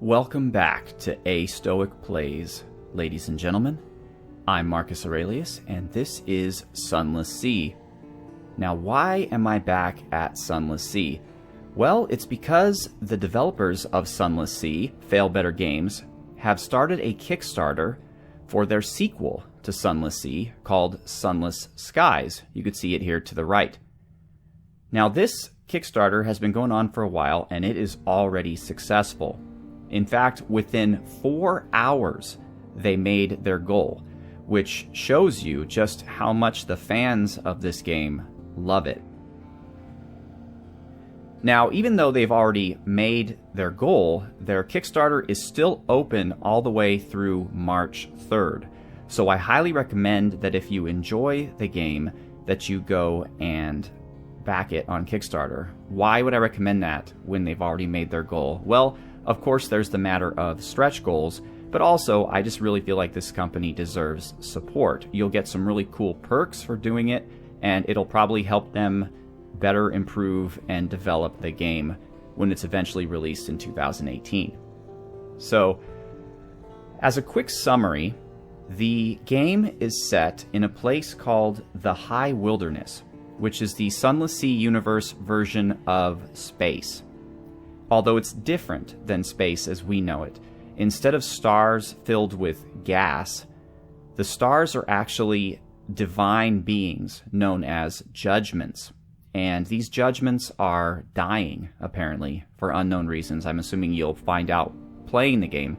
Welcome back to A Stoic Plays, ladies and gentlemen. I'm Marcus Aurelius, and this is Sunless Sea. Now, why am I back at Sunless Sea? Well, it's because the developers of Sunless Sea, Fail Better Games, have started a Kickstarter for their sequel to Sunless Sea called Sunless Skies. You could see it here to the right. Now, this Kickstarter has been going on for a while, and it is already successful. In fact, within 4 hours, they made their goal, which shows you just how much the fans of this game love it. Now, even though they've already made their goal, their Kickstarter is still open all the way through March 3rd. So I highly recommend that if you enjoy the game, that you go and back it on Kickstarter. Why would I recommend that when they've already made their goal? Well, of course, there's the matter of stretch goals, but also I just really feel like this company deserves support. You'll get some really cool perks for doing it, and it'll probably help them better improve and develop the game when it's eventually released in 2018. So, as a quick summary, the game is set in a place called the High Wilderness, which is the Sunless Sea universe version of space. Although it's different than space as we know it. Instead of stars filled with gas, the stars are actually divine beings known as judgments. And these judgments are dying, apparently, for unknown reasons. I'm assuming you'll find out playing the game.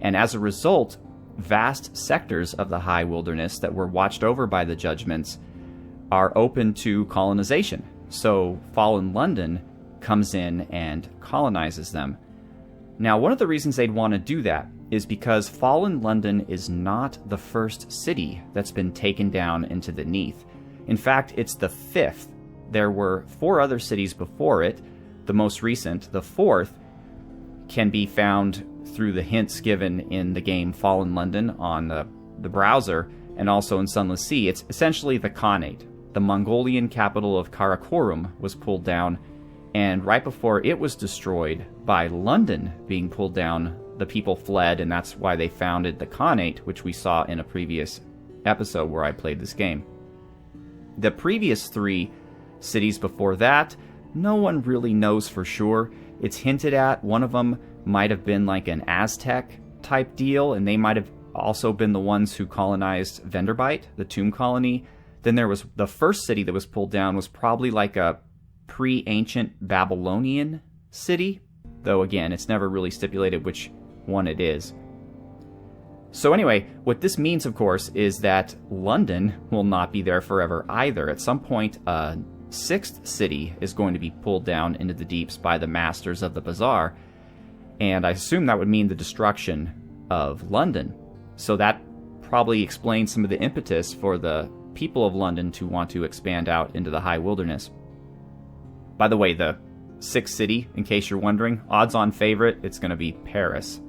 And as a result, vast sectors of the High Wilderness that were watched over by the judgments are open to colonization. So Fallen London comes in and colonizes them. Now, one of the reasons they'd want to do that is because Fallen London is not the first city that's been taken down into the Neath. In fact, it's the 5th. There were 4 other cities before it. The most recent, the 4th, can be found through the hints given in the game Fallen London on the browser, and also in Sunless Sea. It's essentially the Khanate. The Mongolian capital of Karakorum was pulled down, and right before it was destroyed by London being pulled down, the people fled, and that's why they founded the Khanate, which we saw in a previous episode where I played this game. The previous 3 cities before that, no one really knows for sure. It's hinted at. One of them might have been like an Aztec type deal, and they might have also been the ones who colonized Venderbite, the tomb colony. Then there was the first city that was pulled down was probably like a pre-ancient Babylonian city, though again, it's never really stipulated which one it is. So anyway, what this means, of course, is that London will not be there forever either. At some point, a 6th city is going to be pulled down into the deeps by the Masters of the Bazaar, and I assume that would mean the destruction of London. So that probably explains some of the impetus for the people of London to want to expand out into the High Wilderness. By the way, the 6th city, in case you're wondering, odds-on favorite, it's going to be Paris.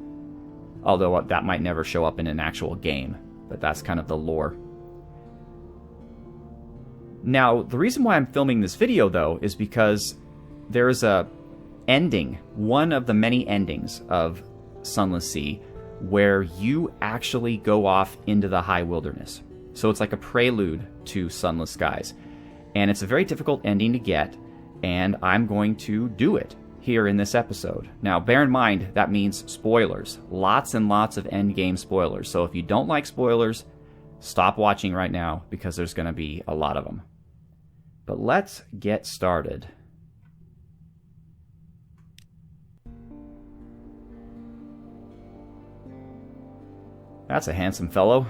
Although that might never show up in an actual game, but that's kind of the lore. Now, the reason why I'm filming this video, though, is because there's a ending, one of the many endings of Sunless Sea, where you actually go off into the High Wilderness. So it's like a prelude to Sunless Skies. And it's a very difficult ending to get, and I'm going to do it here in this episode. Now, bear in mind, that means spoilers. Lots and lots of endgame spoilers. So if you don't like spoilers, stop watching right now, because there's going to be a lot of them. But let's get started. That's a handsome fellow.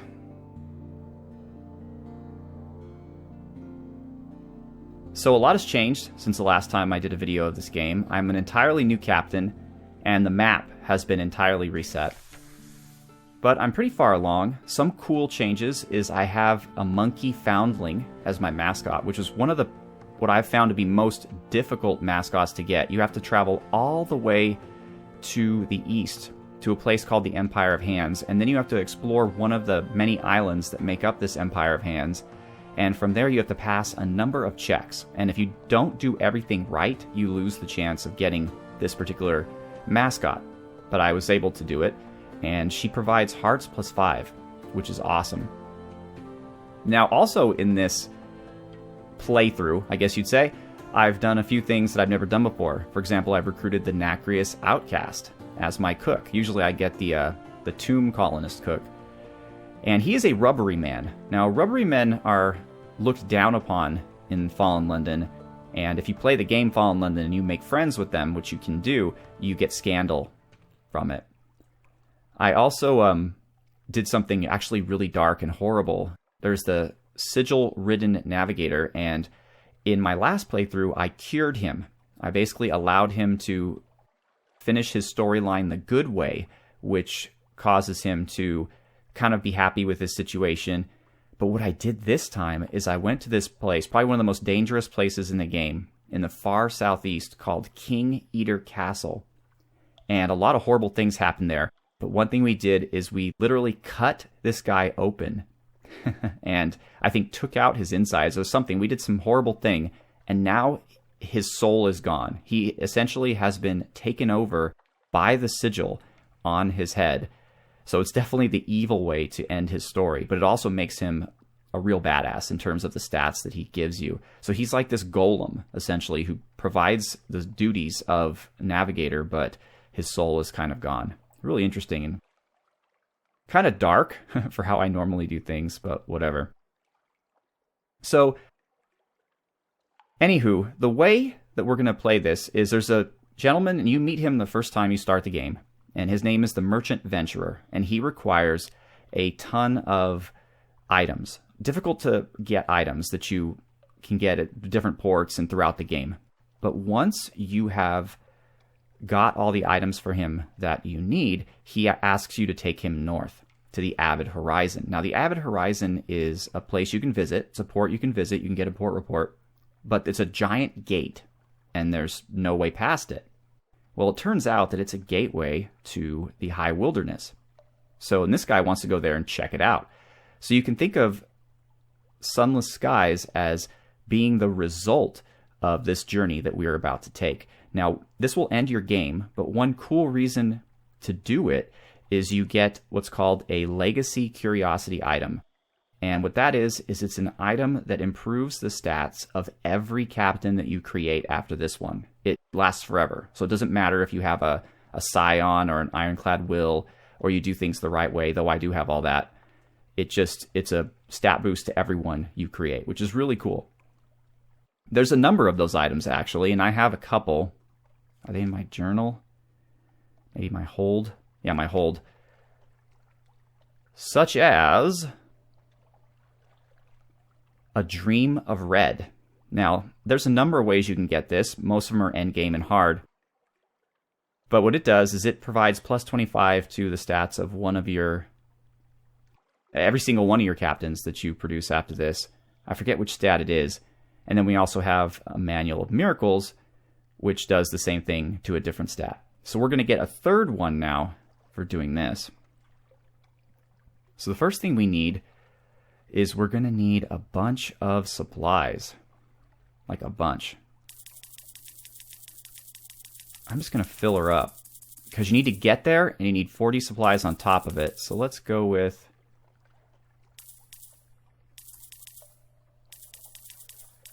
So a lot has changed since the last time I did a video of this game. I'm an entirely new captain, and the map has been entirely reset. But I'm pretty far along. Some cool changes is I have a monkey foundling as my mascot, which is one of what I've found to be most difficult mascots to get. You have to travel all the way to the east to a place called the Empire of Hands, and then you have to explore one of the many islands that make up this Empire of Hands. And from there you have to pass a number of checks. And if you don't do everything right, you lose the chance of getting this particular mascot. but I was able to do it, and she provides hearts +5, which is awesome. Now, also in this playthrough, I guess you'd say, I've done a few things that I've never done before. For example, I've recruited the Nacrius Outcast as my cook. Usually I get the Tomb Colonist cook. And he is a rubbery man. Now, rubbery men are looked down upon in Fallen London, and if you play the game Fallen London and you make friends with them, which you can do, you get scandal from it. I also did something actually really dark and horrible. There's the Sigil-ridden Navigator, and in my last playthrough, I cured him. I basically allowed him to finish his storyline the good way, which causes him to kind of be happy with his situation. But what I did this time is I went to this place, probably one of the most dangerous places in the game, in the far southeast, called King Eater Castle. And a lot of horrible things happened there. But one thing we did is we literally cut this guy open and I think took out his insides or something. We did some horrible thing, and now his soul is gone. He essentially has been taken over by the sigil on his head. So it's definitely the evil way to end his story, but it also makes him a real badass in terms of the stats that he gives you. So he's like this golem, essentially, who provides the duties of navigator, but his soul is kind of gone. Really interesting and kind of dark for how I normally do things, but whatever. So, anywho, the way that we're going to play this is there's a gentleman, and you meet him the first time you start the game, and his name is the Merchant Venturer, and he requires a ton of items. Difficult to get items that you can get at different ports and throughout the game. But once you have got all the items for him that you need, he asks you to take him north to the Avid Horizon. Now, the Avid Horizon is a place you can visit. It's a port you can visit. You can get a port report. But it's a giant gate, and there's no way past it. Well, it turns out that it's a gateway to the High Wilderness. So, and this guy wants to go there and check it out. So you can think of Sunless Skies as being the result of this journey that we are about to take. Now, this will end your game, but one cool reason to do it is you get what's called a Legacy Curiosity item. And what that is it's an item that improves the stats of every captain that you create after this one. It lasts forever. So it doesn't matter if you have a Scion or an Ironclad Will, or you do things the right way, though I do have all that. It's a stat boost to everyone you create, which is really cool. There's a number of those items, actually, and I have a couple. Are they in my journal? Maybe my hold? Yeah, my hold. Such as a Dream of Red. Now, there's a number of ways you can get this. Most of them are endgame and hard. But what it does is it provides plus 25 to the stats of every single one of your captains that you produce after this. I forget which stat it is. And then we also have a Manual of Miracles, which does the same thing to a different stat. So we're going to get a third one now for doing this. So the first thing we need is we're going to need a bunch of supplies. Like a bunch. I'm just going to fill her up. Because you need to get there, and you need 40 supplies on top of it. So let's go with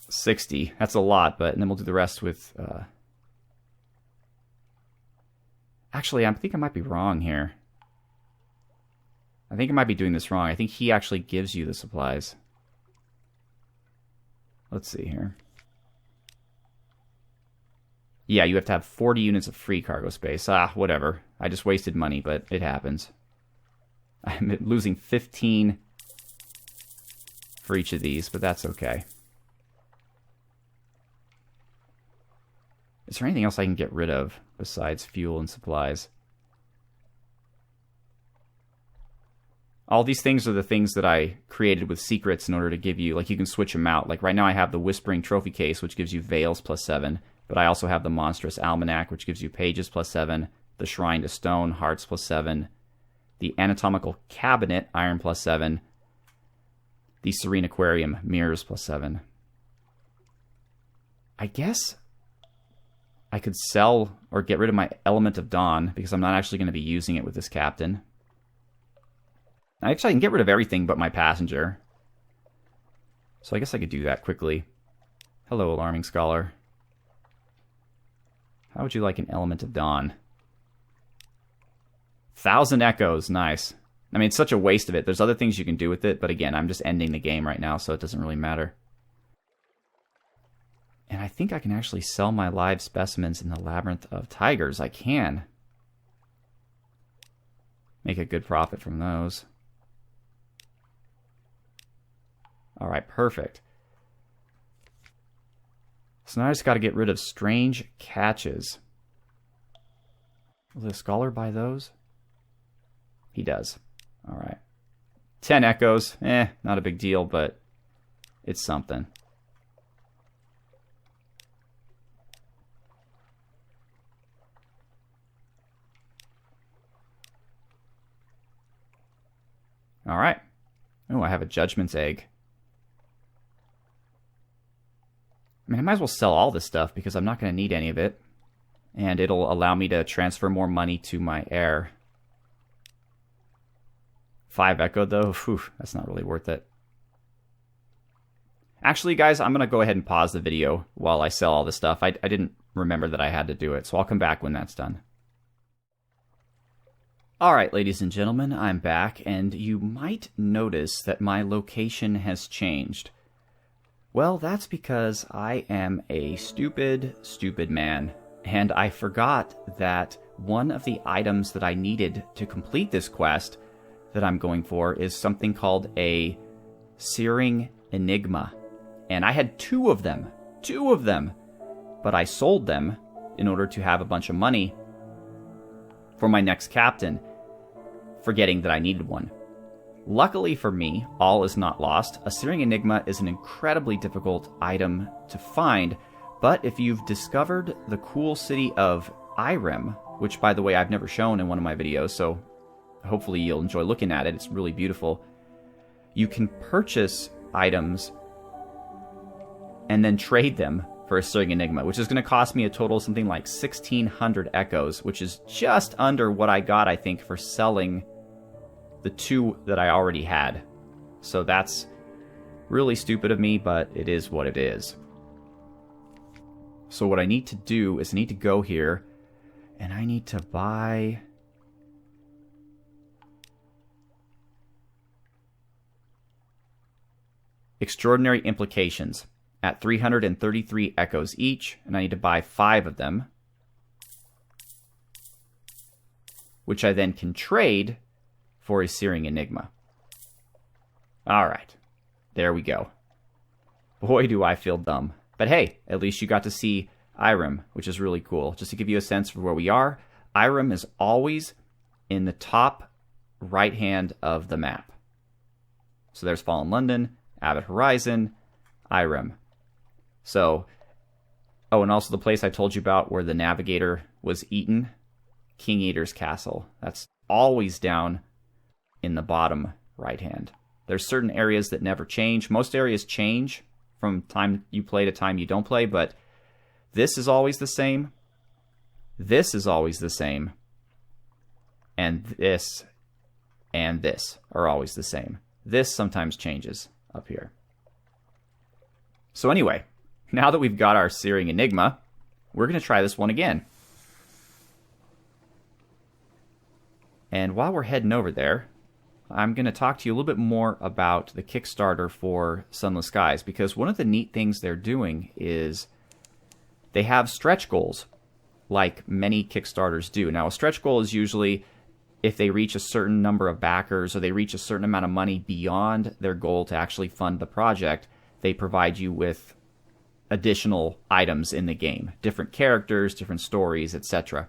60. That's a lot, but and then we'll do the rest with... Actually, I think I might be wrong here. I think I might be doing this wrong. I think he actually gives you the supplies. Let's see here. Yeah, you have to have 40 units of free cargo space. Whatever. I just wasted money, but it happens. I'm losing 15 for each of these, but that's okay. Is there anything else I can get rid of besides fuel and supplies? All these things are the things that I created with secrets in order to give you, like you can switch them out. Like right now I have the Whispering Trophy Case, which gives you Veils +7, but I also have the Monstrous Almanac, which gives you Pages +7, the Shrine to Stone, Hearts +7, the Anatomical Cabinet, Iron +7, the Serene Aquarium, Mirrors +7. I guess I could sell or get rid of my Element of Dawn because I'm not actually going to be using it with this captain. Actually, I can get rid of everything but my passenger. So I guess I could do that quickly. Hello, Alarming Scholar. How would you like an Element of Dawn? 1,000 echoes, nice. I mean, it's such a waste of it. There's other things you can do with it, but again, I'm just ending the game right now, so it doesn't really matter. And I think I can actually sell my live specimens in the Labyrinth of Tigers. I can. Make a good profit from those. Alright, perfect. So now I just got to get rid of Strange Catches. Will the Scholar buy those? He does. Alright. 10 echoes. Not a big deal, but it's something. Alright. Oh, I have a Judgment's Egg. I mean, I might as well sell all this stuff because I'm not going to need any of it. And it'll allow me to transfer more money to my heir. 5 echo, though. Whew, that's not really worth it. Actually, guys, I'm going to go ahead and pause the video while I sell all this stuff. I didn't remember that I had to do it, so I'll come back when that's done. Alright, ladies and gentlemen, I'm back, and you might notice that my location has changed. Well, that's because I am a stupid, stupid man, and I forgot that one of the items that I needed to complete this quest that I'm going for is something called a searing enigma. And I had 2 of them, but I sold them in order to have a bunch of money for my next captain, forgetting that I needed one. Luckily for me, all is not lost. A searing enigma is an incredibly difficult item to find, but if you've discovered the cool city of Irem, which by the way I've never shown in one of my videos, so hopefully you'll enjoy looking at it, it's really beautiful, you can purchase items and then trade them for a searing enigma, which is going to cost me a total of something like 1,600 echoes, which is just under what I got, I think, for selling the 2 that I already had. So that's really stupid of me, but it is what it is. So what I need to do is I need to go here, and I need to buy... Extraordinary Implications at 333 echoes each, and I need to buy 5 of them, which I then can trade for a searing enigma. Alright, there we go. Boy, do I feel dumb. But hey, at least you got to see Irem, which is really cool. Just to give you a sense for where we are, Irem is always in the top right hand of the map. So there's Fallen London, Avid Horizon, Irem. So, oh, and also the place I told you about where the navigator was eaten, King Eater's Castle. That's always down in the bottom right hand. There's certain areas that never change. Most areas change from time you play to time you don't play, but this is always the same. This is always the same. And this are always the same. This sometimes changes up here. So anyway, now that we've got our searing enigma, we're going to try this one again. And while we're heading over there, I'm going to talk to you a little bit more about the Kickstarter for Sunless Skies, because one of the neat things they're doing is they have stretch goals, like many Kickstarters do. Now, a stretch goal is usually if they reach a certain number of backers or they reach a certain amount of money beyond their goal to actually fund the project, they provide you with additional items in the game, different characters, different stories, etc.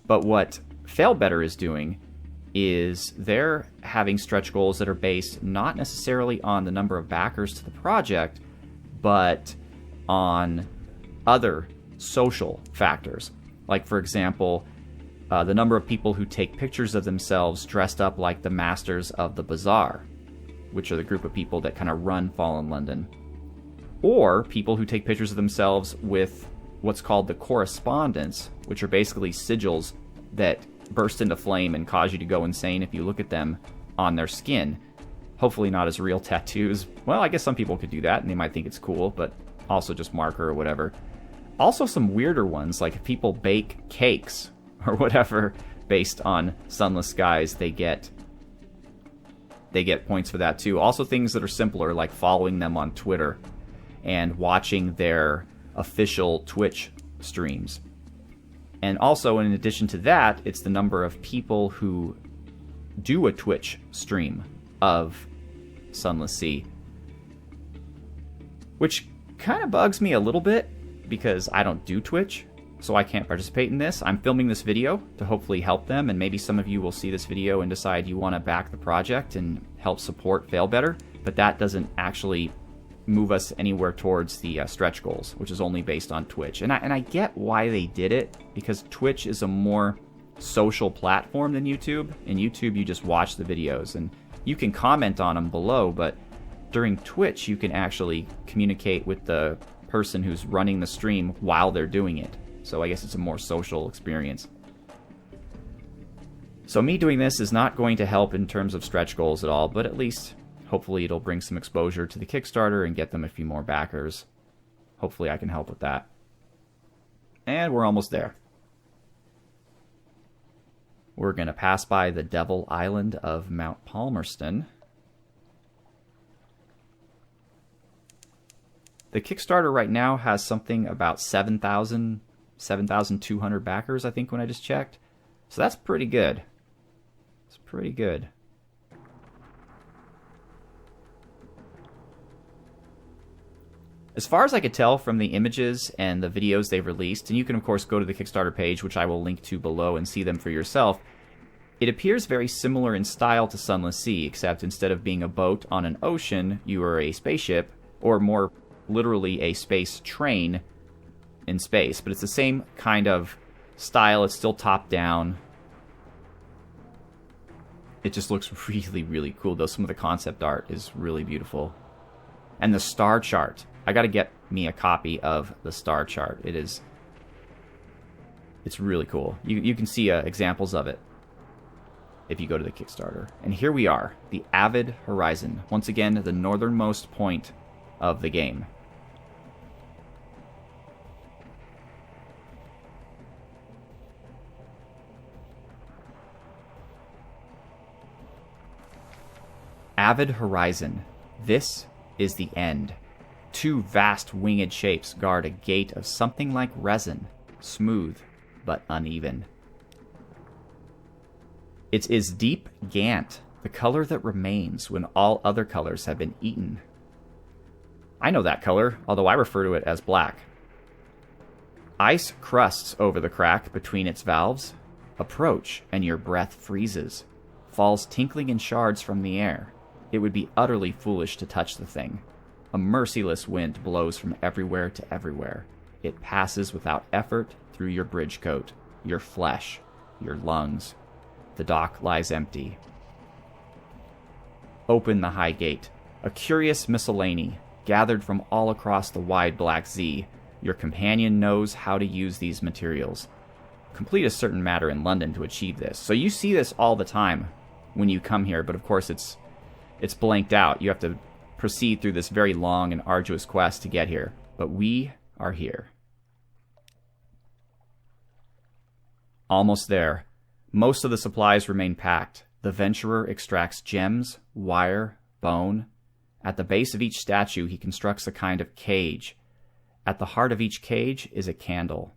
But what Failbetter is doing is they're having stretch goals that are based not necessarily on the number of backers to the project, but on other social factors. Like, for example, the number of people who take pictures of themselves dressed up like the Masters of the Bazaar, which are the group of people that kind of run Fallen London. Or people who take pictures of themselves with what's called the correspondence, which are basically sigils that burst into flame and cause you to go insane if you look at them on their skin. Hopefully not as real tattoos. Well, I guess some people could do that and they might think it's cool, but also just marker or whatever. Also some weirder ones, like if people bake cakes or whatever based on Sunless Skies, they get points for that too. Also things that are simpler, like following them on Twitter and watching their official Twitch streams. And also, in addition to that, it's the number of people who do a Twitch stream of Sunless Sea, which kind of bugs me a little bit because I don't do Twitch, so I can't participate in this. I'm filming this video to hopefully help them, and maybe some of you will see this video and decide you want to back the project and help support Fail Better, but that doesn't actually move us anywhere towards the stretch goals, which is only based on Twitch. And I get why they did it, because Twitch is a more social platform than YouTube. In YouTube, you just watch the videos, and you can comment on them below, but during Twitch, you can actually communicate with the person who's running the stream while they're doing it. So I guess it's a more social experience. So me doing this is not going to help in terms of stretch goals at all, but at least hopefully it'll bring some exposure to the Kickstarter and get them a few more backers. Hopefully I can help with that. And we're almost there. We're going to pass by the Devil Island of Mount Palmerston. The Kickstarter right now has something about 7,200 backers, I think, when I just checked. So that's pretty good. It's pretty good. As far as I could tell from the images and the videos they've released, and you can of course go to the Kickstarter page, which I will link to below, and see them for yourself, it appears very similar in style to Sunless Sea, except instead of being a boat on an ocean, you are a spaceship, or more literally a space train in space. But it's the same kind of style. It's still top down. It just looks really, really cool, though. Some of the concept art is really beautiful. And the star chart. I gotta get me a copy of the star chart. It's really cool. You can see examples of it if you go to the Kickstarter. And here we are, the Avid horizon. Once again, the northernmost point of the game. Avid horizon. This is the end. Two vast winged shapes guard a gate of something like resin, smooth but uneven. It is deep gant, the color that remains when all other colors have been eaten. I know that color, although I refer to it as black. Ice crusts over the crack between its valves. Approach, and your breath freezes, falls tinkling in shards from the air. It would be utterly foolish to touch the thing. A merciless wind blows from everywhere to everywhere. It passes without effort through your bridge coat, your flesh, your lungs. The dock lies empty. Open the high gate. A curious miscellany, gathered from all across the wide Black Sea. Your companion knows how to use these materials. Complete a certain matter in London to achieve this. So you see this all the time when you come here, but of course it's blanked out. You have to proceed through this very long and arduous quest to get here. But we are here. Almost there. Most of the supplies remain packed. The venturer extracts gems, wire, bone. At the base of each statue, he constructs a kind of cage. At the heart of each cage is a candle.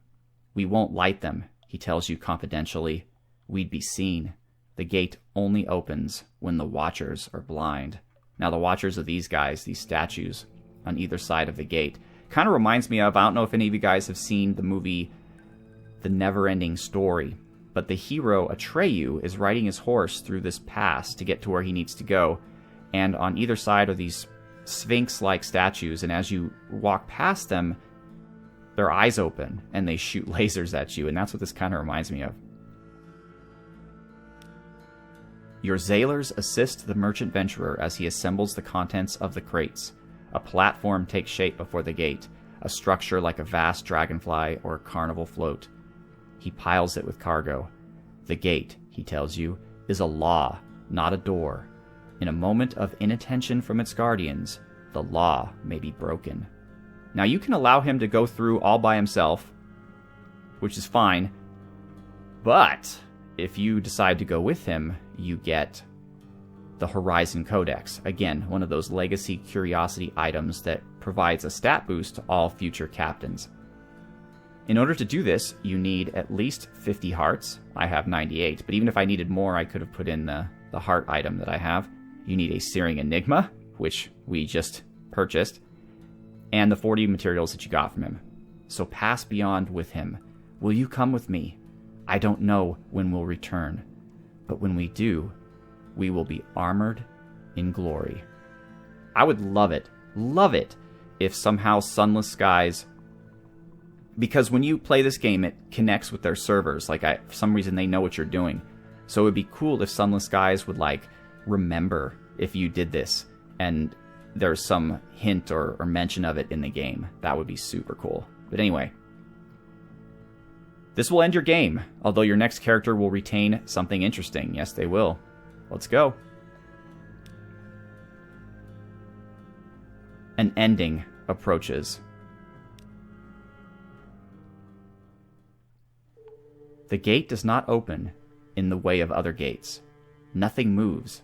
We won't light them, he tells you confidentially. We'd be seen. The gate only opens when the watchers are blind. Now, the watchers are these guys, these statues on either side of the gate. Kind of reminds me of, I don't know if any of you guys have seen the movie The Never-Ending Story, but the hero, Atreyu, is riding his horse through this pass to get to where he needs to go, and on either side are these sphinx-like statues, and as you walk past them, their eyes open, and they shoot lasers at you, and that's what this kind of reminds me of. Your sailors assist the merchant venturer as he assembles the contents of the crates. A platform takes shape before the gate. a structure like a vast dragonfly or carnival float. He piles it with cargo. The gate, he tells you, is a law, not a door. In a moment of inattention from its guardians, the law may be broken. Now you can allow him to go through all by himself, which is fine, but if you decide to go with him, you get the Horizon Codex. Again, one of those legacy curiosity items that provides a stat boost to all future captains. In order to do this, you need at least 50 hearts. I have 98, but even if I needed more, I could have put in the heart item that I have. You need a searing enigma, which we just purchased, and the 40 materials that you got from him. So pass beyond with him. Will you come with me? I don't know when we'll return, but when we do, we will be armored in glory. I would love it, if somehow Sunless Skies, because when you play this game, it connects with their servers. Like, for some reason, they know what you're doing. So it would be cool if Sunless Skies would, like, remember if you did this, and there's some hint or mention of it in the game. That would be super cool. But anyway, this will end your game, although your next character will retain something interesting. Yes, they will. Let's go. An ending approaches. The gate does not open in the way of other gates. Nothing moves,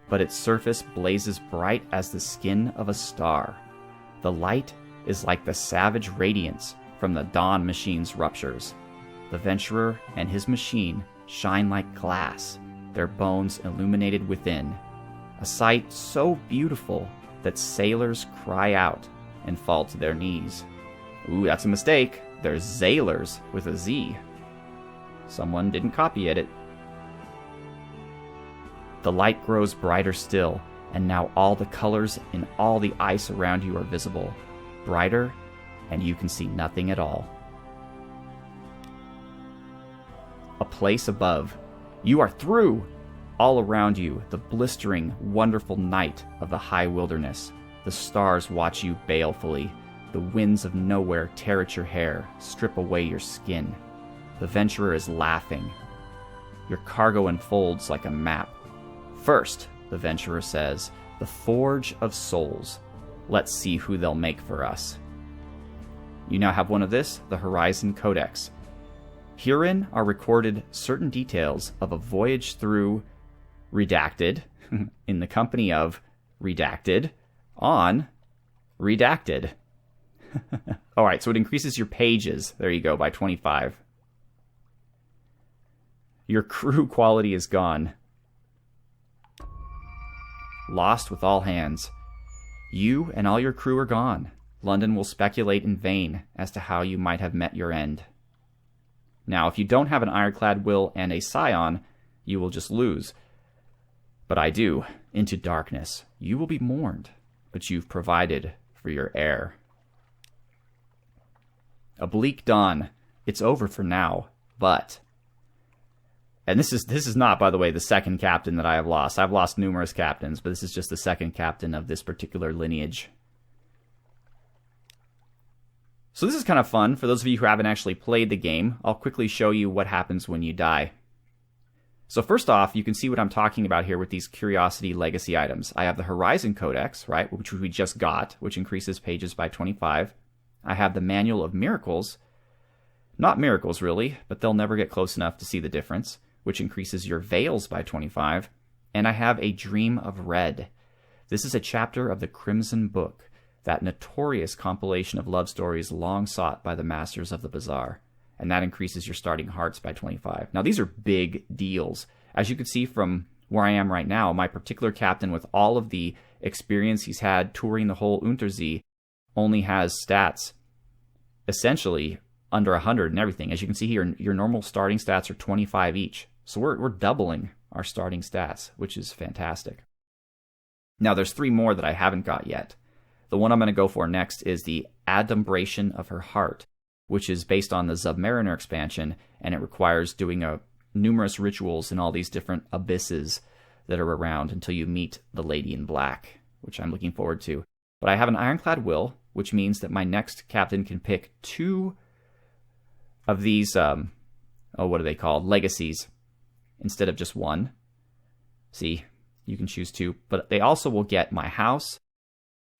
but its surface blazes bright as the skin of a star. The light is like the savage radiance from the dawn machine's ruptures. The venturer and his machine shine like glass, their bones illuminated within. A sight so beautiful that sailors cry out and fall to their knees. Ooh, that's a mistake. They're Zailers with a Z. Someone didn't copy it. The light grows brighter still, and now all the colors in all the ice around you are visible. Brighter, and you can see nothing at all. A place above. You are through! All around you, the blistering, wonderful night of the high wilderness. The stars watch you balefully. The winds of nowhere tear at your hair, strip away your skin. The venturer is laughing. Your cargo unfolds like a map. First, the venturer says, the Forge of Souls. Let's see who they'll make for us. You now have one of this, the Horizon Codex. Herein are recorded certain details of a voyage through Redacted, in the company of Redacted, on Redacted. Alright, so it increases your pages, there you go, by 25. Your crew quality is gone. Lost with all hands. You and all your crew are gone. London will speculate in vain as to how you might have met your end. Now, if you don't have an ironclad will and a scion, you will just lose. But I do. Into darkness. You will be mourned, but you've provided for your heir. A bleak dawn. It's over for now, but... And this is not, by the way, the second captain that I have lost. I've lost numerous captains, but this is just the second captain of this particular lineage. So this is kind of fun. For those of you who haven't actually played the game, I'll quickly show you what happens when you die. So first off, you can see what I'm talking about here with these Curiosity Legacy items. I have the Horizon Codex, right, which we just got, which increases pages by 25. I have the Manual of Miracles. Not miracles, really, but they'll never get close enough to see the difference, which increases your veils by 25. And I have A Dream of Red. This is a chapter of the Crimson Book, that notorious compilation of love stories long sought by the masters of the bazaar. And that increases your starting hearts by 25. Now, these are big deals. As you can see from where I am right now, my particular captain, with all of the experience he's had touring the whole Untersee, only has stats essentially under 100 and everything. As you can see here, your normal starting stats are 25 each. So we're doubling our starting stats, which is fantastic. Now, there's 3 more that I haven't got yet. The one I'm going to go for next is the Adumbration of Her Heart, which is based on the Submariner expansion, and it requires doing numerous rituals in all these different abysses that are around until you meet the Lady in Black, which I'm looking forward to. But I have an Ironclad Will, which means that my next captain can pick 2 of these, what are they called? Legacies, instead of just 1. See, you can choose 2, but they also will get my house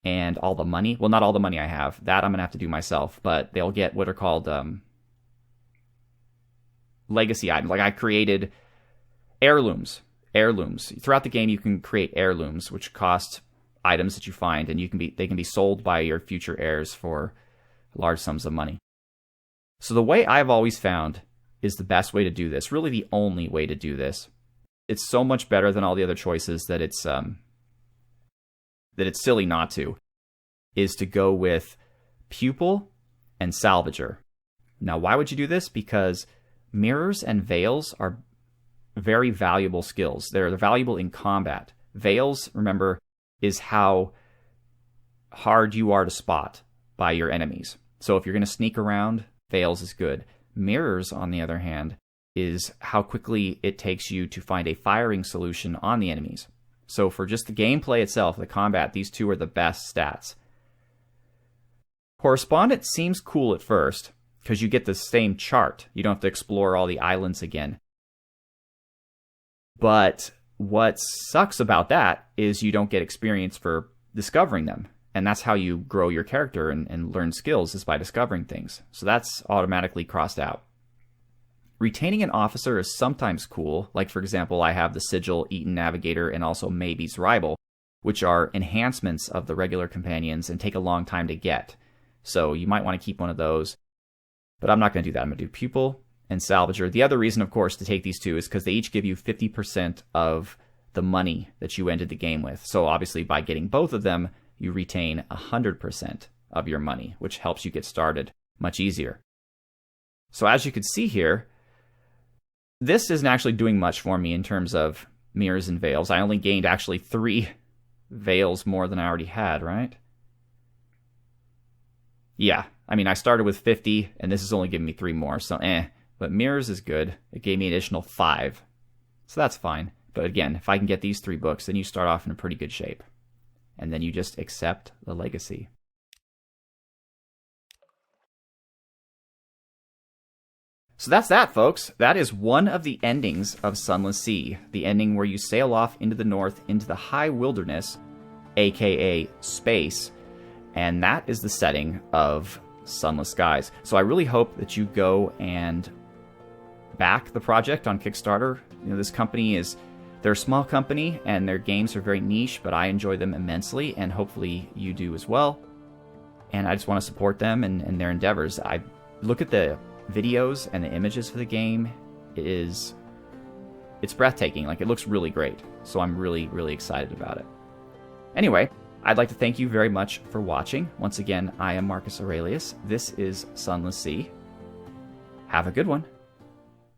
and all the money. Well, not all the money I have. That I'm going to have to do myself, but they'll get what are called legacy items. Like I created heirlooms. Throughout the game, you can create heirlooms, which cost items that you find, and they can be sold by your future heirs for large sums of money. So the way I've always found is the best way to do this, really the only way to do this. It's so much better than all the other choices that it's silly not to, is to go with pupil and salvager. Now, why would you do this? Because mirrors and veils are very valuable skills. They're valuable in combat. Veils, remember, is how hard you are to spot by your enemies. So if you're going to sneak around, veils is good. Mirrors, on the other hand, is how quickly it takes you to find a firing solution on the enemies. So for just the gameplay itself, the combat, these 2 are the best stats. Correspondent seems cool at first, because you get the same chart. You don't have to explore all the islands again. But what sucks about that is you don't get experience for discovering them. And that's how you grow your character and learn skills, is by discovering things. So that's automatically crossed out. Retaining an officer is sometimes cool. Like, for example, I have the Sigil, Eaton Navigator, and also Maybe's Rival, which are enhancements of the regular companions and take a long time to get. So you might want to keep one of those. But I'm not going to do that. I'm going to do Pupil and Salvager. The other reason, of course, to take these 2 is because they each give you 50% of the money that you ended the game with. So obviously, by getting both of them, you retain 100% of your money, which helps you get started much easier. So as you can see here, this isn't actually doing much for me in terms of mirrors and veils. I only gained actually 3 veils more than I already had, right? Yeah, I mean, I started with 50, and this is only giving me 3 more, so But mirrors is good. It gave me an additional 5. So that's fine. But again, if I can get these 3 books, then you start off in a pretty good shape. And then you just accept the legacy. So that's that, folks. That is one of the endings of Sunless Sea. The ending where you sail off into the north, into the high wilderness, aka space. And that is the setting of Sunless Skies. So I really hope that you go and back the project on Kickstarter. You know, this company they're a small company and their games are very niche, but I enjoy them immensely, and hopefully you do as well. And I just want to support them and their endeavors. I look at the videos and the images for the game. It's breathtaking. Like, it looks really great. So I'm really, really excited about it. Anyway, I'd like to thank you very much for watching. Once again, I am Marcus Aurelius. This is Sunless Sea. Have a good one.